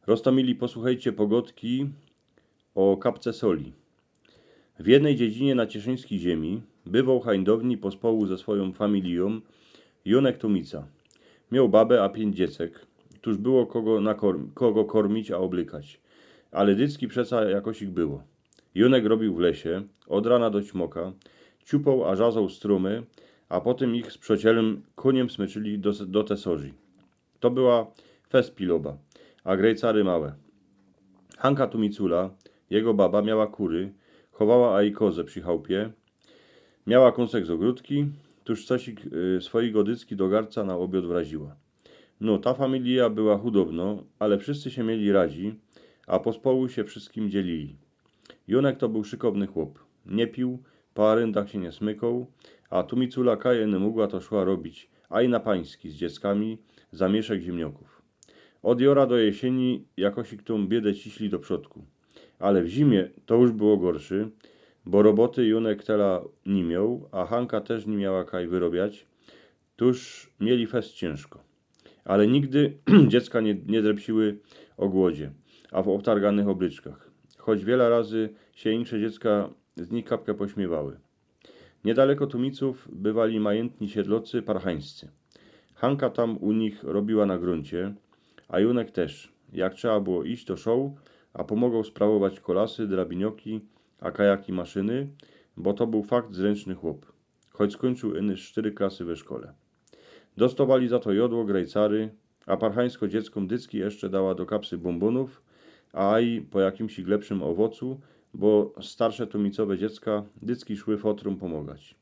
Rostomili, posłuchajcie pogodki o kapce soli. W jednej dziedzinie na cieszyńskiej ziemi bywał hańdowni pospołu ze swoją familią Jonek Tumica. Miał babę a 5 dziecek. Tuż było kogo kormić a oblykać. Ale dycki przeca jakoś ich było. Jonek robił w lesie, od rana do ćmoka, ciupał a żazał strumy, a potem ich z przyjacielem koniem smyczyli do tesorzy. To była fest piloba, a grejcary małe. Hanka Tumicula, jego baba, miała kury, chowała a i kozę przy chałupie, miała kąsek z ogródki, tuż cosik swojego dycki do garca na obiad wraziła. No, ta familia była hudobno, ale wszyscy się mieli radzi, a pospołu się wszystkim dzielili. Jonek to był szykowny chłop. Nie pił, po aryndach się nie smykał, a Tumicula kaje nie mogła to szła robić, a i na pański z dzieckami za mieszek ziemniaków. Od jora do jesieni jakoś ich tą biedę ciśli do przodku. Ale w zimie to już było gorszy, bo roboty Jonek tela nie miał, a Hanka też nie miała kaj wyrobiać. Tuż mieli fest ciężko. Ale nigdy dziecka nie drepsiły o głodzie, a w obtarganych obryczkach. Choć wiele razy się insze dziecka z nich kapkę pośmiewały. Niedaleko Tumiców bywali majętni siedlocy parchańscy. Hanka tam u nich robiła na gruncie, a Junek też. Jak trzeba było iść, to szał, a pomogał sprawować kolasy, drabinioki, a kajaki maszyny, bo to był fakt zręczny chłop. Choć skończył inny 4 klasy we szkole. Dostawali za to jodło, grejcary, a parchańsko dzieckom dycki jeszcze dała do kapsy bombonów, a i po jakimś lepszym owocu, bo starsze tumicowe dziecka dycki szły fotrum pomagać.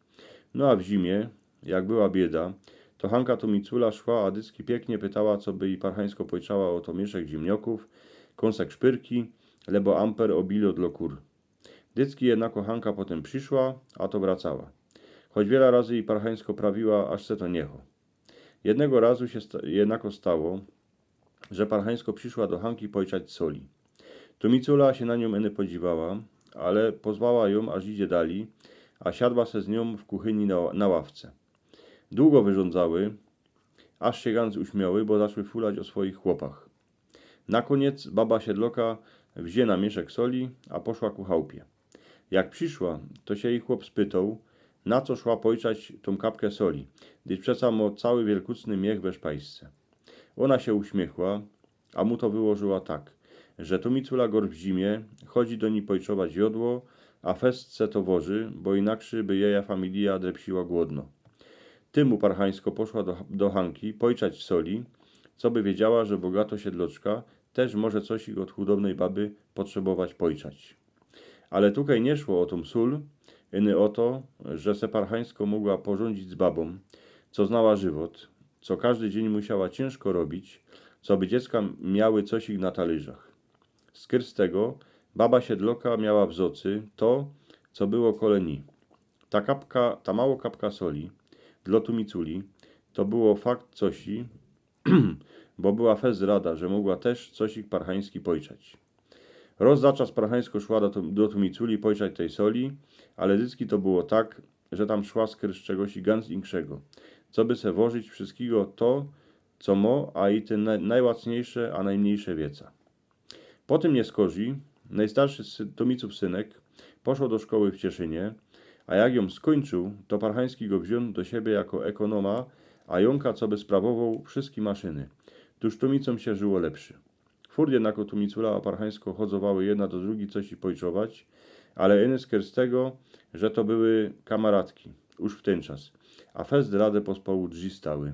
No a w zimie, jak była bieda, to Hanka Tumicula szła, a dycki pięknie pytała, co by jej parchańsko pojczała o to mieszek zimnioków, kąsek szpyrki, lebo amper obilio dla kur. Dycki jednako Hanka potem przyszła, a to wracała. Choć wiele razy jej parchańsko prawiła, aż se to niecho. Jednego razu się jednako stało, że parchańsko przyszła do Hanki pojczać soli. Tumicula się na nią eny podziwała, ale pozwała ją, aż idzie dali, a siadła se z nią w kuchyni na ławce. Długo wyrządzały, aż się ganz uśmiały, bo zaczły fulać o swoich chłopach. Na koniec baba siedloka wzięła na mieszek soli, a poszła ku chałupie. Jak przyszła, to się jej chłop spytał, na co szła pojczać tą kapkę soli, gdyż przeca mo cały wielkucny miech we szpajsce. Ona się uśmiechła, a mu to wyłożyła tak, że Tumicula gor w zimie chodzi do niej pojczować jodło, a festce to woży, bo inakszy by jeja familia drepsiła głodno. Tymu parchańsko poszła do Hanki pojczać soli, co by wiedziała, że bogato siedloczka też może coś ich od hudobnej baby potrzebować pojczać. Ale tutaj nie szło o tą sól, iny o to, że se parchańsko mogła porządzić z babą, co znała żywot, co każdy dzień musiała ciężko robić, co by dziecka miały coś ich na talerzach. Skry z tego baba siedloka miała w zocy to, co było koleni. Ta mało kapka soli dla Tumiculi to było fakt cosi, bo była fez rada, że mogła też coś ich parchański pojczać. Roz za czas parchańsko szła do Tumiculi pojczać tej soli, ale dycki to było tak, że tam szła skry z czegoś i ganz inkszego, co by se wożyć wszystkiego to, co mo, a i te najłacniejsze, a najmniejsze wieca. Po tym nie skorzy, najstarszy Tumiców synek poszło do szkoły w Cieszynie, a jak ją skończył, to parchański go wziął do siebie jako ekonoma, a jąka co by sprawował wszystkie maszyny. Tuż Tumicom się żyło lepszy. Furt jednako Tumicula a parchańsko chodzowały jedna do drugiej coś i pojczować, ale iny z tego, że to były kamaratki, już w ten czas, a fest radę pospołu drzwi stały.